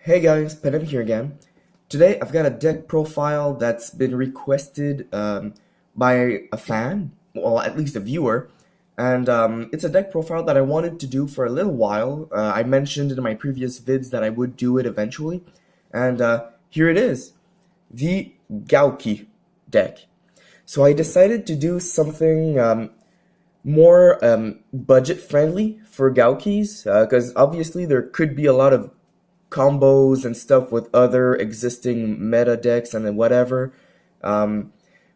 Hey guys, Penem here again. Today I've got a deck profile that's been requested by a fan, well at least a viewer, and it's a deck profile that I wanted to do for a little while. I mentioned in my previous vids that I would do it eventually, and here it is, the GOUKI deck. So I decided to do something more budget friendly for Gaukis, because obviously there could be a lot of combos and stuff with other existing meta decks and then whatever. Um,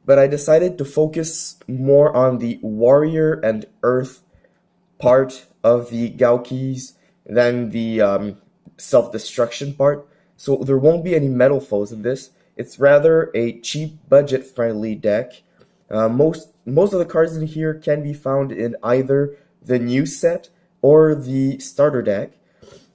but I decided to focus more on the warrior and earth part of the Gaukis than the self-destruction part. So there won't be any metal foes in this. It's rather a cheap, budget-friendly deck. Most of the cards in here can be found in either the new set or the starter deck.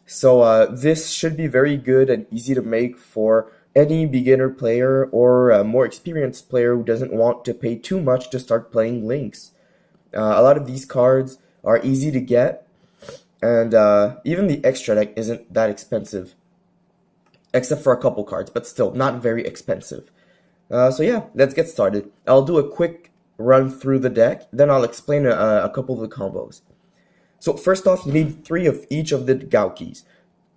So this should be very good and easy to make for any beginner player or a more experienced player who doesn't want to pay too much to start playing Links. A lot of these cards are easy to get, and even the extra deck isn't that expensive, except for a couple cards, but still not very expensive. So yeah, let's get started. I'll do a quick run through the deck, then I'll explain a couple of the combos. So first off, you need 3 of each of the Gaukis.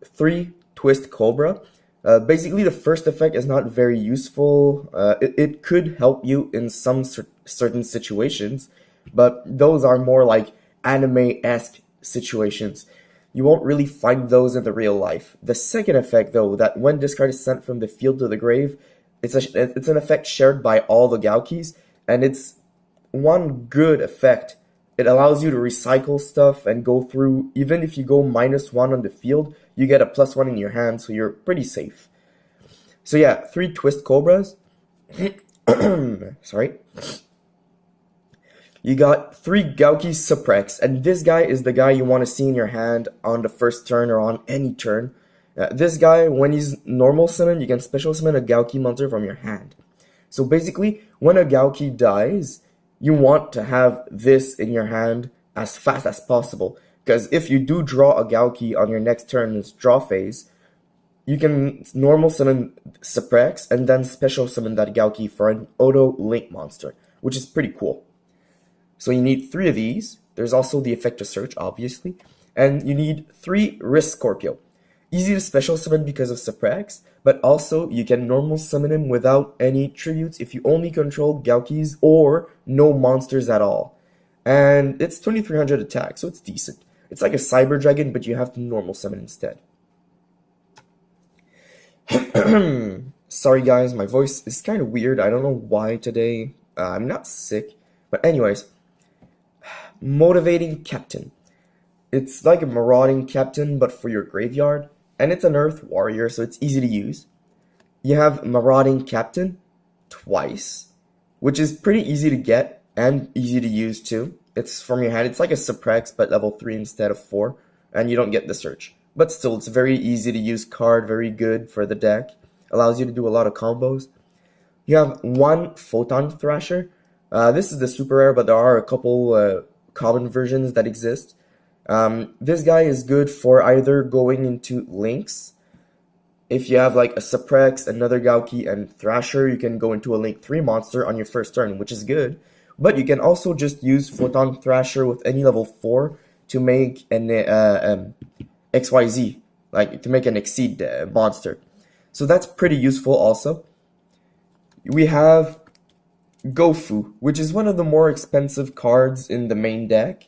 3 Twist Cobra. Basically, the first effect is not very useful. It could help you in some certain situations, but those are more like anime-esque situations. You won't really find those in the real life. The second effect, though, that when this card is sent from the field to the grave, it's an effect shared by all the Gaukis, and it's one good effect. It allows you to recycle stuff and go through, even if you go -1 on the field, you get a +1 in your hand, so you're pretty safe. So yeah, 3 Twist Cobras. Sorry. You got 3 Gouki Supprex, and this guy is the guy you want to see in your hand on the first turn or on any turn. This guy, when he's normal summon, you can special summon a Gouki monster from your hand. So basically, when a Gouki dies, you want to have this in your hand as fast as possible. Because if you do draw a Gouki on your next turn in its draw phase, you can normal summon Supprex and then special summon that Gouki for an auto link monster, which is pretty cool. So you need 3 of these. There's also the effect to search, obviously. And you need 3 Wrist Scorpio. Easy to special summon because of Supprex, but also you can normal summon him without any tributes if you only control Gaukis or no monsters at all. And it's 2300 attack, so it's decent. It's like a Cyber Dragon, but you have to normal summon instead. Sorry guys, my voice is kind of weird. I don't know why today. I'm not sick. But anyways, Motivating Captain. It's like a Marauding Captain, but for your graveyard. And it's an Earth Warrior, so it's easy to use. You have Marauding Captain twice, which is pretty easy to get and easy to use too. It's from your hand. It's like a Supprex, but level 3 instead of 4, and you don't get the search. But still, it's a very easy to use card, very good for the deck. Allows you to do a lot of combos. You have 1 Photon Thrasher. This is the super rare, but there are a couple common versions that exist. This guy is good for either going into links. If you have like a Supprex, another Gouki, and Thrasher, you can go into a link 3 monster on your first turn, which is good. But you can also just use Photon Thrasher with any level 4 to make an XYZ, like to make an Exceed monster. So that's pretty useful also. We have Gofu, which is one of the more expensive cards in the main deck.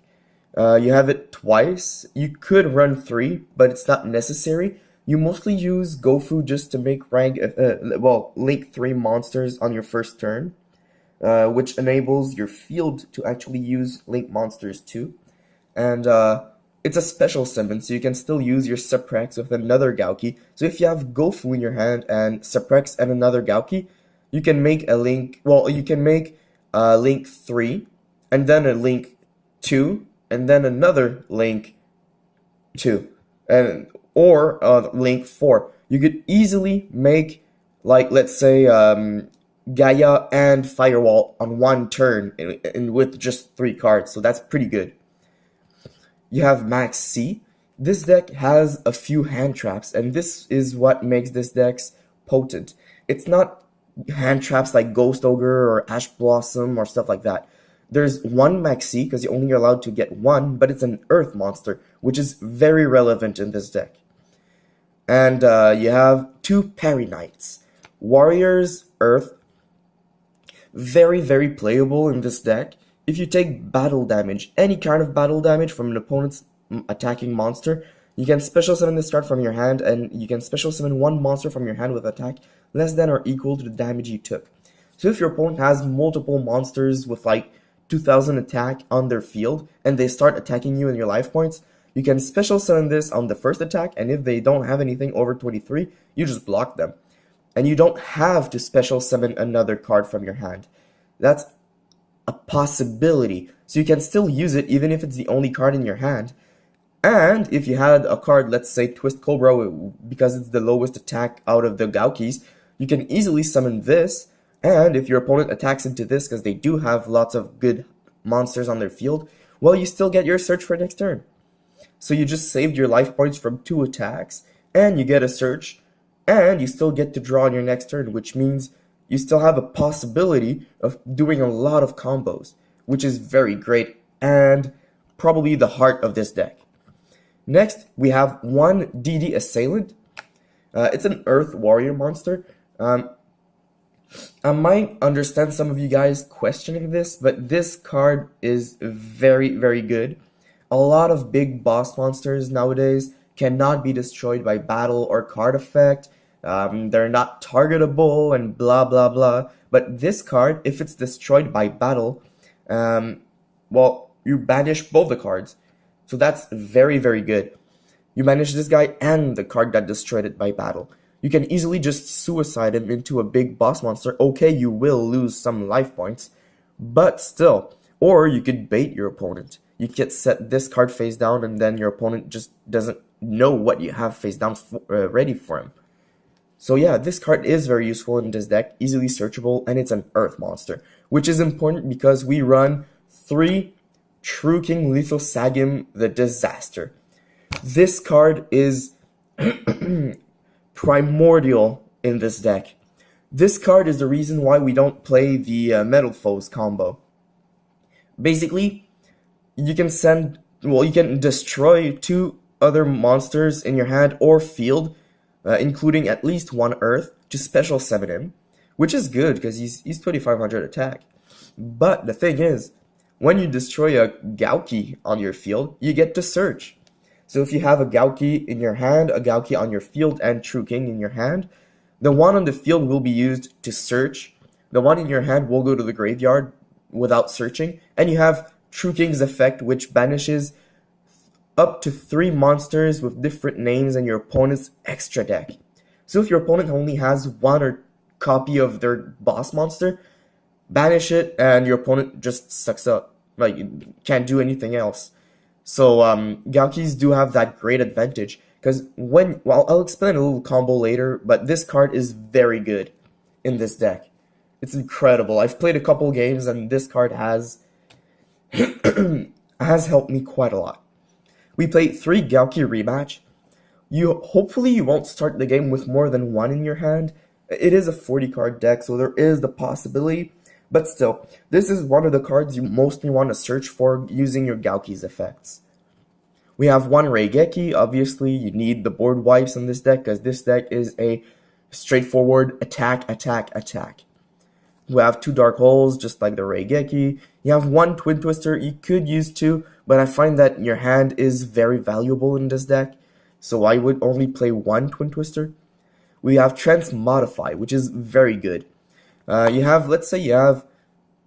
You have it twice. You could run 3, but it's not necessary. You mostly use Gofu just to make link 3 monsters on your first turn, which enables your field to actually use link monsters too. And it's a special summon, so you can still use your Supprex with another Gouki. So if you have Gofu in your hand and Supprex and another Gouki, you can make a link, you can make a link 3, and then a link 2, and then another link 2, or link 4. You could easily make, like, let's say, Gaia and Firewall on one turn with just 3 cards, so that's pretty good. You have Max C. This deck has a few hand traps, and this is what makes this deck potent. It's not hand traps like Ghost Ogre or Ash Blossom or stuff like that. There's one Maxi, because you're only allowed to get one, but it's an Earth monster, which is very relevant in this deck. And you have two Parry Knights. Warriors, Earth, very, very playable in this deck. If you take battle damage, any kind of battle damage from an opponent's attacking monster, you can special summon this card from your hand, and you can special summon one monster from your hand with attack less than or equal to the damage you took. So if your opponent has multiple monsters with like 2000 attack on their field, and they start attacking you in your life points, you can special summon this on the first attack, and if they don't have anything over 23, you just block them. And you don't have to special summon another card from your hand. That's a possibility. So you can still use it even if it's the only card in your hand. And if you had a card, let's say Twist Cobra, because it's the lowest attack out of the Gaukis, you can easily summon this. And if your opponent attacks into this, because they do have lots of good monsters on their field, well, you still get your search for next turn. So you just saved your life points from 2 attacks, and you get a search, and you still get to draw on your next turn, which means you still have a possibility of doing a lot of combos, which is very great, and probably the heart of this deck. Next, we have one DD Assailant. It's an Earth Warrior monster. I might understand some of you guys questioning this, but this card is very, very good. A lot of big boss monsters nowadays cannot be destroyed by battle or card effect. They're not targetable and blah blah blah. But this card, if it's destroyed by battle, well, you banish both the cards. So that's very, very good. You banish this guy and the card that destroyed it by battle. You can easily just suicide him into a big boss monster. Okay, you will lose some life points, but still. Or you could bait your opponent. You could set this card face down, and then your opponent just doesn't know what you have face down ready for him. So yeah, this card is very useful in this deck, easily searchable, and it's an Earth monster, which is important because we run 3 True King Lithosagim the Disaster. This card is primordial in this deck. This card is the reason why we don't play the Metal Foes combo. Basically, you can destroy 2 other monsters in your hand or field, including at least 1 Earth, to special summon him, which is good because he's 2500 attack. But the thing is, when you destroy a Gouki on your field, you get to search. So if you have a Gouki in your hand, a Gouki on your field, and True King in your hand, the one on the field will be used to search. The one in your hand will go to the graveyard without searching, and you have True King's effect, which banishes up to 3 monsters with different names in your opponent's extra deck. So if your opponent only has 1 or copy of their boss monster, banish it, and your opponent just sucks up. Like, you can't do anything else. So Gaukis do have that great advantage, because I'll explain a little combo later, but this card is very good in this deck. It's incredible. I've played a couple games, and this card has helped me quite a lot. We play 3 Gouki rematch. Hopefully you won't start the game with more than 1 in your hand. It is a 40 card deck, so there is the possibility, but still, this is one of the cards you mostly want to search for using your Gouki's effects. We have 1 Reigeki. Obviously, you need the board wipes in this deck, because this deck is a straightforward attack, attack, attack. We have 2 Dark Holes, just like the Reigeki. You have 1 Twin Twister. You could use 2, but I find that your hand is very valuable in this deck, so I would only play 1 Twin Twister. We have Transmodify, which is very good. Let's say you have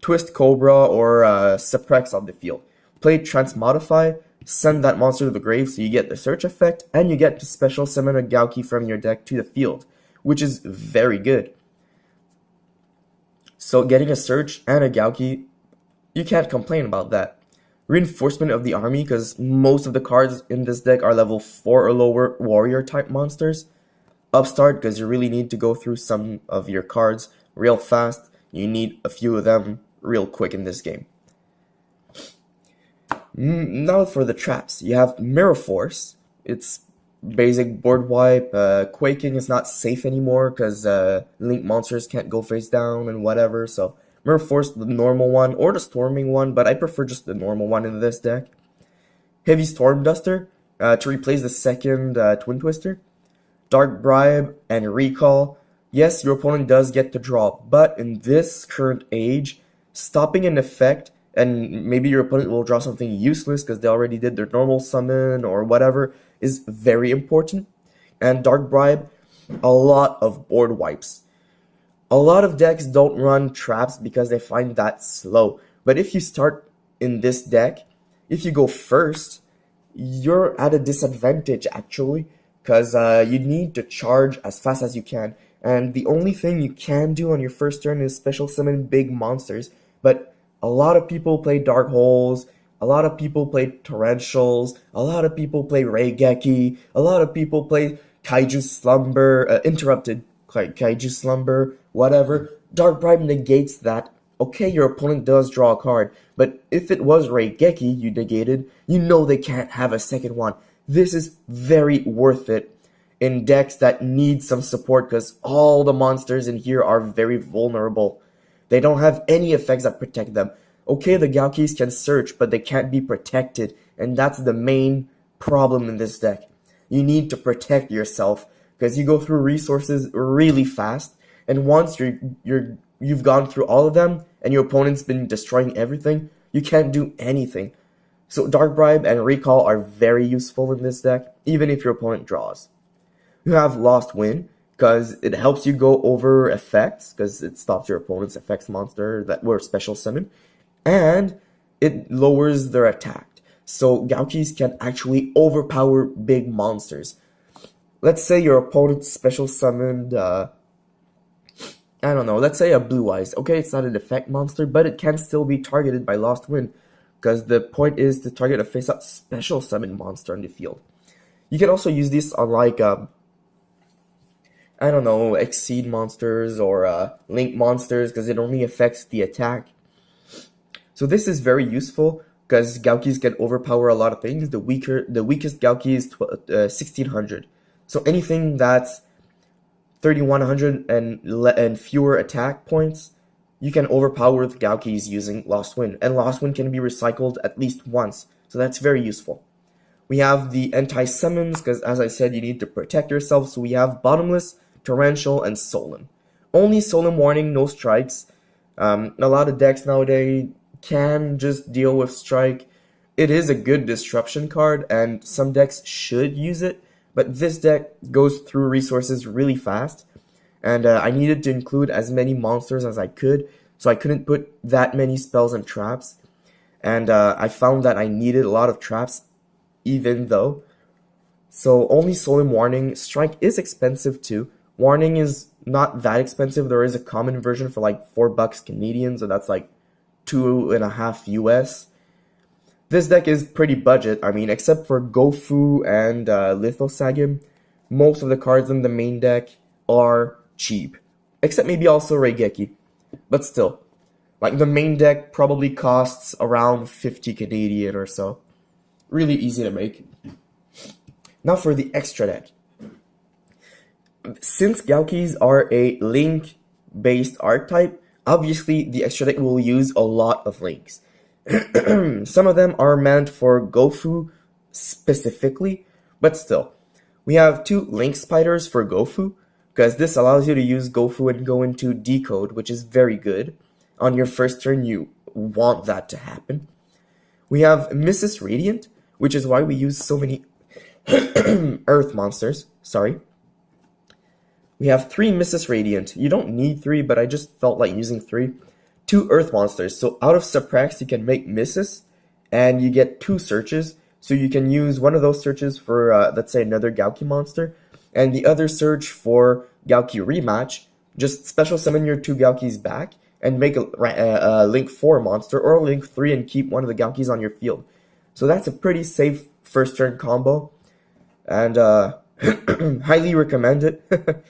Twist Cobra or Supprex on the field. Play Transmodify, send that monster to the grave so you get the search effect, and you get to special summon a Gouki from your deck to the field, which is very good. So getting a search and a Gouki, you can't complain about that. Reinforcement of the army, because most of the cards in this deck are level 4 or lower warrior type monsters. Upstart, because you really need to go through some of your cards real fast. You need a few of them real quick in this game. Now for the traps. You have Mirror Force. It's basic board wipe. Quaking is not safe anymore because link monsters can't go face down and whatever. So I'm gonna force the normal one or the storming one, but I prefer just the normal one in this deck. Heavy Storm Duster to replace the second Twin Twister. Dark Bribe and Recall. Yes, your opponent does get to draw, but in this current age, stopping an effect, and maybe your opponent will draw something useless because they already did their normal summon or whatever, is very important. And Dark Bribe, a lot of board wipes. A lot of decks don't run traps because they find that slow. But if you start in this deck, if you go first, you're at a disadvantage actually, because you need to charge as fast as you can. And the only thing you can do on your first turn is special summon big monsters. But a lot of people play Dark Holes, a lot of people play Torrentials, a lot of people play Raigeki, a lot of people play Kaiju Slumber, Interrupted Kaiju Slumber, whatever. Dark Bribe negates that. Okay, your opponent does draw a card, but if it was Raigeki you negated, you know they can't have a second one. This is very worth it in decks that need some support because all the monsters in here are very vulnerable. They don't have any effects that protect them. Okay, the Gaukis can search, but they can't be protected, and that's the main problem in this deck. You need to protect yourself because you go through resources really fast, and once you've gone through all of them and your opponent's been destroying everything, you can't do anything. So Dark Bribe and Recall are very useful in this deck, even if your opponent draws. You have Lost Wind, because it helps you go over effects, because it stops your opponent's effects monster that were special summoned, and it lowers their attack. So Gaukis can actually overpower big monsters. Let's say your opponent special summoned, I don't know, let's say a Blue Eyes. Okay, it's not an effect monster, but it can still be targeted by Lost Wind, because the point is to target a face-up special summon monster on the field. You can also use this on like, I don't know, Exceed monsters or Link monsters, because it only affects the attack. So this is very useful, because Gaukis can overpower a lot of things. The weakest Gauki is 1600. So anything that's 3100 and fewer attack points, you can overpower the Gaukis using Lost Wind, and Lost Wind can be recycled at least once, so that's very useful. We have the anti-summons, because as I said, you need to protect yourself, so we have Bottomless, Torrential, and Solemn. Only Solemn Warning, no strikes. A lot of decks nowadays can just deal with strike. It is a good disruption card, and some decks should use it, but this deck goes through resources really fast. And I needed to include as many monsters as I could, so I couldn't put that many spells and traps. And I found that I needed a lot of traps, even though. So only Solemn Warning. Strike is expensive too. Warning is not that expensive. There is a common version for like $4 Canadian, so that's like $2.50 US. This deck is pretty budget. I mean, except for Gofu and Lithosagim, most of the cards in the main deck are cheap, except maybe also Raigeki, but still, like the main deck probably costs around 50 Canadian or so. Really easy to make. Now for the extra deck. Since Gaukis are a link based archetype, obviously the extra deck will use a lot of links. Some of them are meant for Gofu specifically, but still, we have 2 link spiders for Gofu, because this allows you to use Gofu and go into Decode, which is very good. On your first turn, you want that to happen. We have Mrs. Radiant, which is why we use so many Earth monsters. Sorry. We have 3 Mrs. Radiant. You don't need 3, but I just felt like using 3. 2 Earth monsters. So out of Suppress, you can make Mrs. and you get 2 searches. So you can use one of those searches for, let's say, another Gauki monster, and the other search for Gauki Rematch. Just special summon your 2 Gaukis back and make a Link 4 monster or a Link 3 and keep one of the Gaukis on your field. So that's a pretty safe first turn combo, and highly recommend it.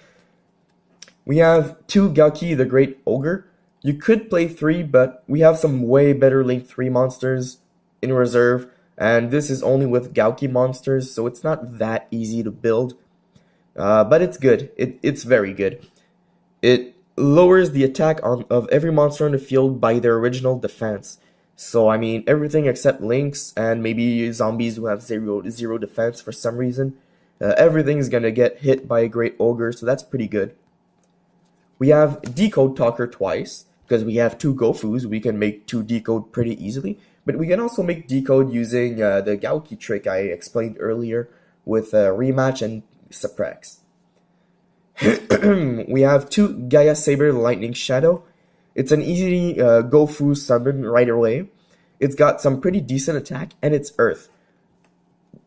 We have 2 Gauki the Great Ogre. You could play 3, but we have some way better Link 3 monsters in reserve. and this is only with GOUKI monsters, so it's not that easy to build. But it's good. It's very good. It lowers the attack of every monster on the field by their original defense. So I mean everything except Lynx and maybe zombies who have zero defense for some reason. Everything is gonna get hit by a great ogre, so that's pretty good. We have Decode Talker twice, because we have two Gofus, we can make two Decode pretty easily. But we can also make Decode using the GOUKI trick I explained earlier with Rematch and Supprex. We have two Gaia Saber Lightning Shadow. It's an easy Gofu summon right away. It's got some pretty decent attack, and it's Earth.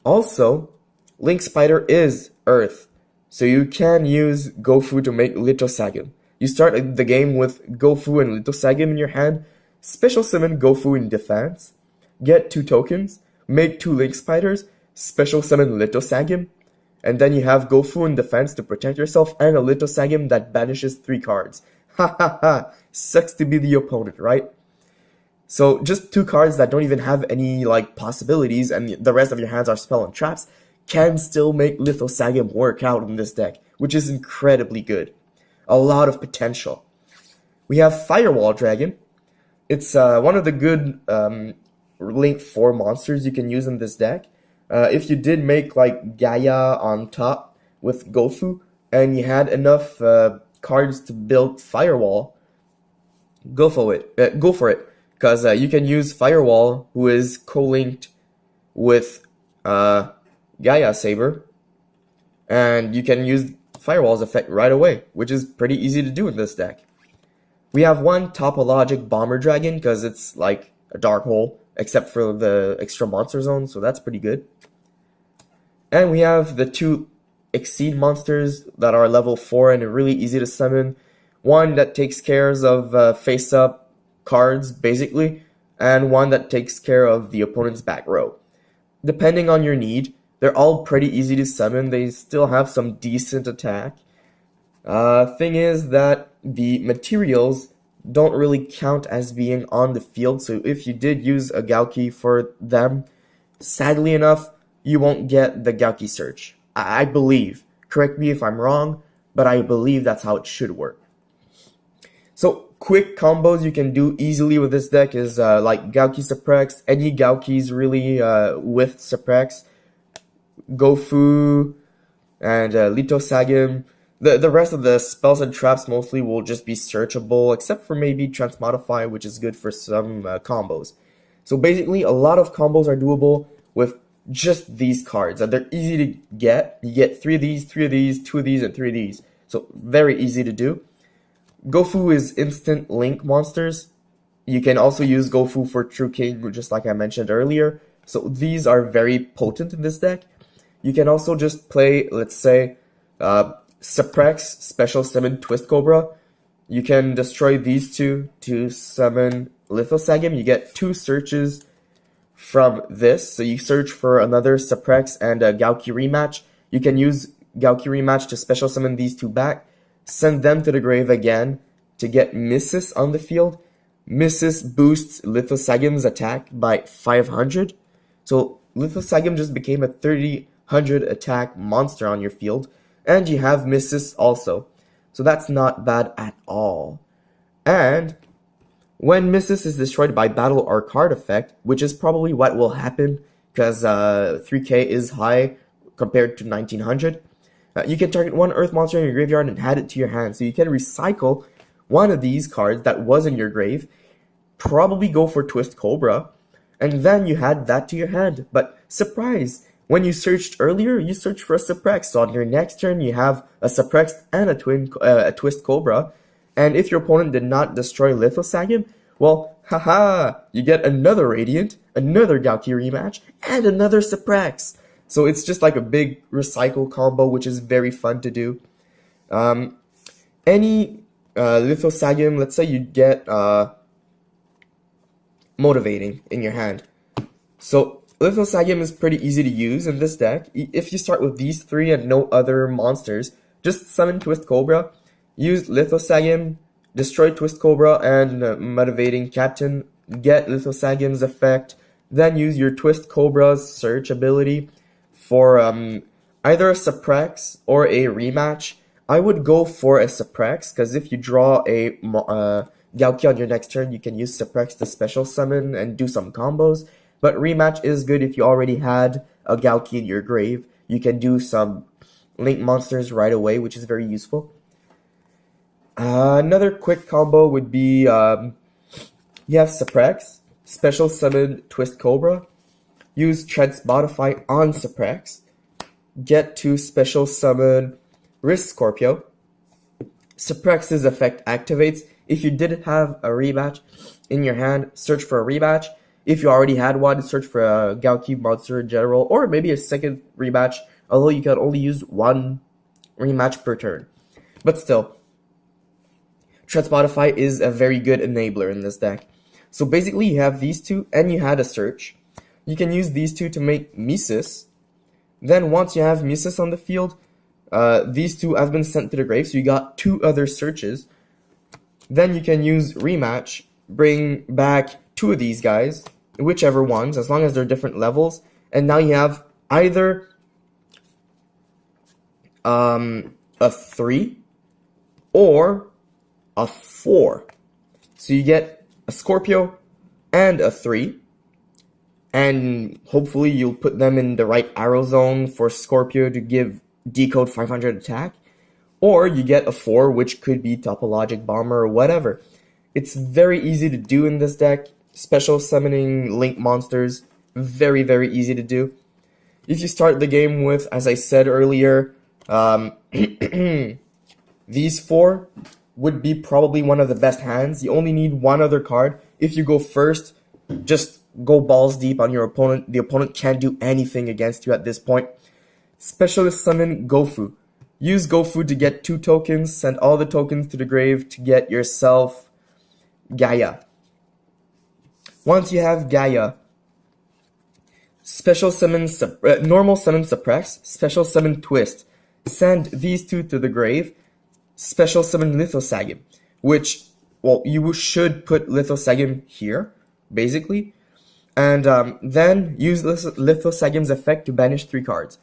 Also, Link Spider is Earth, so you can use Gofu to make Lithosagem. You start the game with Gofu and Lithosagem in your hand, special summon Gofu in defense, get 2 tokens, make 2 Link Spiders, special summon Lithosagem, and then you have Gofu in defense to protect yourself and a Lithosagem that banishes 3 cards. Ha ha ha! Sucks to be the opponent, right? So just 2 cards that don't even have any like possibilities and the rest of your hands are spell and traps can still make Lithosagem work out in this deck, which is incredibly good. A lot of potential. We have Firewall Dragon. It's one of the good Link 4 monsters you can use in this deck. If you did make like Gaia on top with Gofu and you had enough cards to build Firewall, go for it. Because you can use Firewall, who is co-linked with Gaia Saber, and you can use Firewall's effect right away, which is pretty easy to do in this deck. We have one Topologic Bomber Dragon, because it's like a dark hole, except for the extra monster zone, so that's pretty good. And we have the 2 Exceed monsters that are level 4 and are really easy to summon. One that takes care of face-up cards, basically, and one that takes care of the opponent's back row. Depending on your need, they're all pretty easy to summon. They still have some decent attack. Thing is that the materials don't really count as being on the field, so if you did use a GOUKI for them, sadly enough, you won't get the GOUKI search. I believe. Correct me if I'm wrong, but I believe that's how it should work. So, quick combos you can do easily with this deck is like GOUKI Supprex, any GOUKIs really with Supprex, Gofu, and Lithosagem. The rest of the spells and traps mostly will just be searchable, except for maybe Transmodify, which is good for some combos. So basically, a lot of combos are doable with just these cards, and they're easy to get. You get 3 of these, 3 of these, 2 of these, and 3 of these. So very easy to do. Gofu is instant Link monsters. You can also use Gofu for True King, just like I mentioned earlier. So these are very potent in this deck. You can also just play, let's say, Supprex, special summon Twist Cobra. You can destroy these 2 to summon Lithosagem. You get 2 searches from this. So you search for another Supprex and a GOUKI Rematch. You can use GOUKI Rematch to special summon these 2 back. Send them to the grave again to get Missus on the field. Missus boosts Lithosagem's attack by 500. So Lithosagem just became a 300 attack monster on your field. And you have Missus also. So that's not bad at all. And when Missus is destroyed by battle or card effect, which is probably what will happen because 3k is high compared to 1900, you can target 1 Earth monster in your graveyard and add it to your hand. So you can recycle one of these cards that was in your grave, probably go for Twist Cobra, and then you add that to your hand. But surprise! When you searched earlier, you searched for a Supprex. So on your next turn, you have a Supprex and a Twist Cobra. And if your opponent did not destroy Lithosagem, well, haha, you get another Radiant, another GOUKI Rematch, and another Supprex. So it's just like a big recycle combo, which is very fun to do. Any Lithosagem, let's say you get Motivating in your hand. So Lithosagem is pretty easy to use in this deck. If you start with these 3 and no other monsters, just summon Twist Cobra, use Lithosagem, destroy Twist Cobra and Motivating Captain, get Lithosagem's effect, Then use your Twist Cobra's search ability for either a Supprex or a rematch. I would go for a Supprex, because if you draw a GOUKI on your next turn, you can use Supprex to special summon and do some combos. But rematch is good if you already had a GOUKI in your grave. You can do some Link monsters right away, which is very useful. Another quick combo would be you have Supprex, special summon Twist Cobra, use Transmodify on Supprex, get to special summon Wrist Scorpio. Supprex's effect activates. If you didn't have a rematch in your hand, search for a rematch. If you already had one, search for a GOUKI monster in general, or maybe a second rematch, although you can only use one rematch per turn. But still, Transmodify is a very good enabler in this deck. So basically you have these two, and you had a search. You can use these two to make Mises. Then once you have Mises on the field, these two have been sent to the grave, so you got two other searches. Then you can use Rematch, bring back two of these guys, whichever ones, as long as they're different levels, and now you have either a 3 or a 4. So you get a Scorpio and a 3, and hopefully you'll put them in the right arrow zone for Scorpio to give decode 500 attack, or you get a 4, which could be Topologic Bomber or whatever. It's very easy to do in this deck. Special summoning Link monsters, very, very easy to do. If you start the game with, as I said earlier, these 4 would be probably one of the best hands. You only need one other card. If you go first, just go balls deep on your opponent. The opponent can't do anything against you at this point. Specialist summon Gofu. Use Gofu to get 2 tokens, send all the tokens to the grave to get yourself Gaia. Once you have Gaia, special summon normal summon Suppress, special summon Twist. Send these 2 to the grave. Special summon Lithosagim, which, well, you should put Lithosagim here, basically. And then use Lithosagim's effect to banish 3 cards.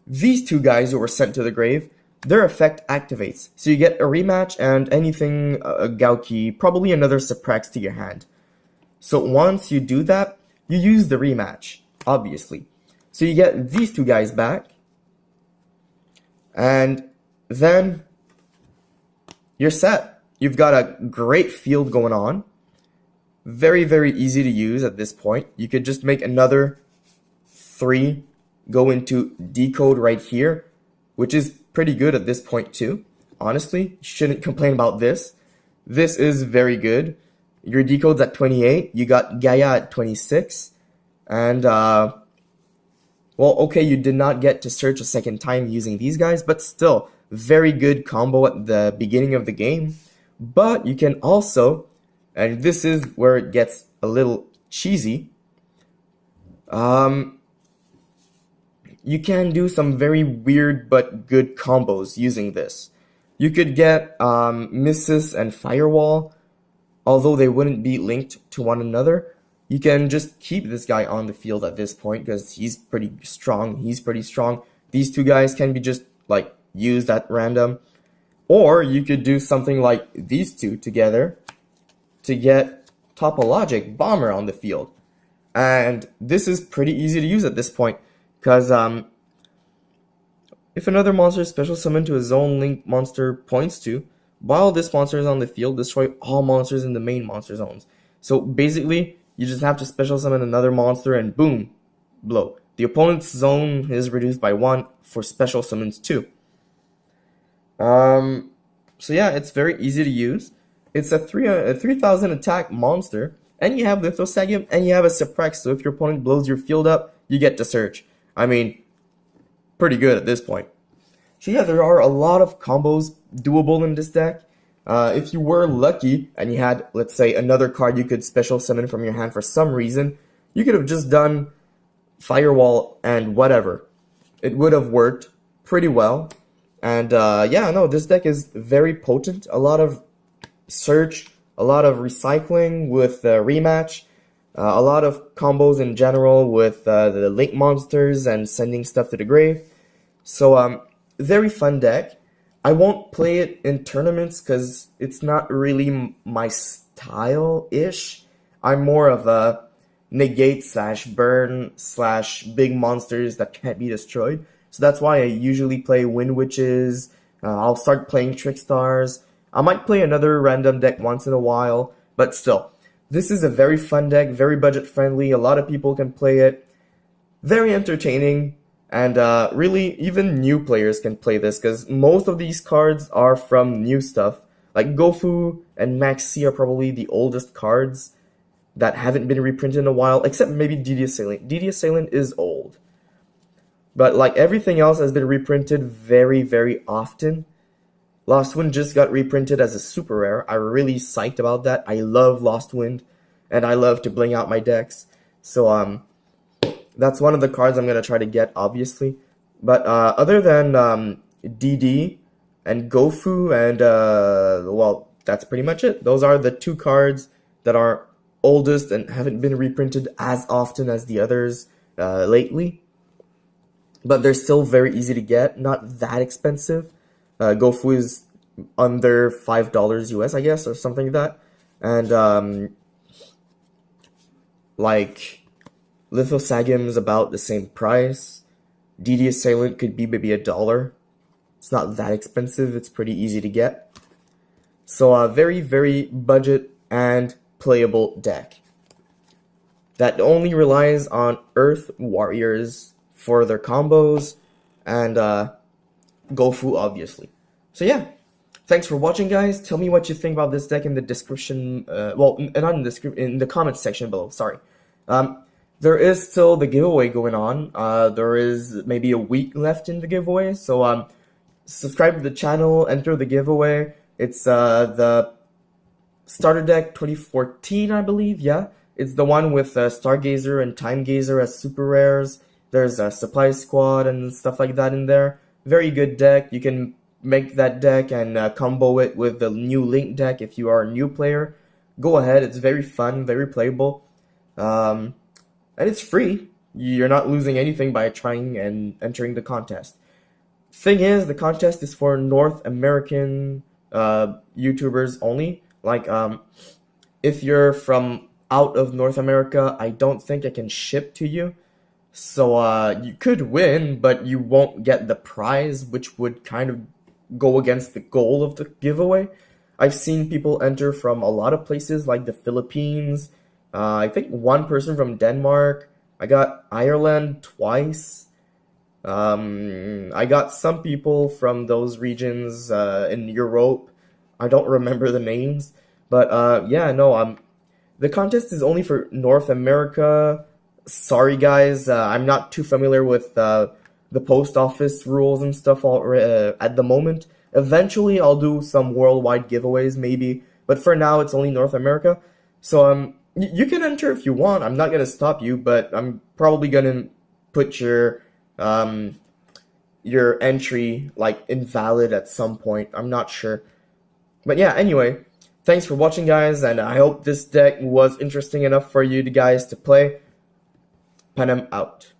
These 2 guys who were sent to the grave, their effect activates. So you get a rematch and anything GOUKI, probably another Supprex to your hand. So once you do that, you use the rematch, obviously. So you get these 2 guys back. And then you're set. You've got a great field going on. Very, very easy to use at this point. You could just make another 3 go into decode right here, which is pretty good at this point too. Honestly, you shouldn't complain about this. This is very good. Your decode's at 28. You got Gaia at 26. And, well, okay, you did not get to search a second time using these guys, but still, very good combo at the beginning of the game. But you can also, and this is where it gets a little cheesy, you can do some very weird but good combos using this. You could get Missus and Firewall, although they wouldn't be linked to one another. You can just keep this guy on the field at this point because he's pretty strong. These 2 guys can be just like used at random. Or you could do something like these 2 together to get Topologic Bomber on the field. And this is pretty easy to use at this point. Because if another monster is special summoned to a zone Link monster points to, while this monster is on the field, destroy all monsters in the main monster zones. So basically, you just have to special summon another monster and boom, blow. The opponent's zone is reduced by 1 for special summons too. So yeah, it's very easy to use. It's a 3000 attack monster, and you have Lithosagim, and you have a Supprex, so if your opponent blows your field up, you get to search. I mean, pretty good at this point. So yeah, there are a lot of combos doable in this deck. If you were lucky and you had, let's say, another card you could special summon from your hand for some reason, you could have just done Firewall and whatever. It would have worked pretty well. And yeah, no, this deck is very potent. A lot of search, a lot of recycling with rematch. A lot of combos in general with the link monsters and sending stuff to the grave. So very fun deck. I won't play it in tournaments because it's not really my style-ish. I'm more of a negate slash burn slash big monsters that can't be destroyed. So that's why I usually play Wind Witches. I'll start playing Trick Stars. I might play another random deck once in a while, but still. This is a very fun deck, very budget friendly. A lot of people can play it. Very entertaining. And really, even new players can play this because most of these cards are from new stuff. Like Gofu and Maxi are probably the oldest cards that haven't been reprinted in a while, except maybe DD Assailant. DD Assailant is old. But like everything else has been reprinted very, very often. Lost Wind just got reprinted as a super rare. I'm really psyched about that. I love Lost Wind, and I love to bling out my decks. So that's one of the cards I'm gonna try to get, obviously. But other than DD and Gofu and well, that's pretty much it. Those are the two cards that are oldest and haven't been reprinted as often as the others lately. But they're still very easy to get, not that expensive. Gofu is under $5 US, I guess, or something like that. And like Lithosagim is about the same price. DD Assailant could be maybe $1. It's not that expensive. It's pretty easy to get. So very, very budget and playable deck that only relies on Earth Warriors for their combos and Gofu, obviously. So yeah, thanks for watching, guys. Tell me what you think about this deck in the description. Well, not in the description, in the comments section below. Sorry. There is still the giveaway going on. There is maybe a week left in the giveaway, so subscribe to the channel, enter the giveaway. It's the Starter Deck 2014, I believe. Yeah, it's the one with Stargazer and Time Gazer as super rares. There's a Supply Squad and stuff like that in there. Very good deck. You can make that deck and combo it with the new Link deck if you are a new player. Go ahead. It's very fun, very playable. And it's free. You're not losing anything by trying and entering the contest. Thing is, the contest is for North American YouTubers only. Like, if you're from out of North America, I don't think I can ship to you. So you could win, but you won't get the prize, which would kind of go against the goal of the giveaway. I've seen people enter from a lot of places, like the Philippines. I think one person from Denmark. I got Ireland twice. I got some people from those regions in Europe. I don't remember the names. But yeah, no, the contest is only for North America. Sorry, guys. I'm not too familiar with the post office rules and stuff at the moment. Eventually, I'll do some worldwide giveaways, maybe. But for now, it's only North America. So, you can enter if you want. I'm not gonna stop you, but I'm probably gonna put your entry like invalid at some point. I'm not sure. But yeah, anyway, thanks for watching, guys, and I hope this deck was interesting enough for you guys to play. Panem out.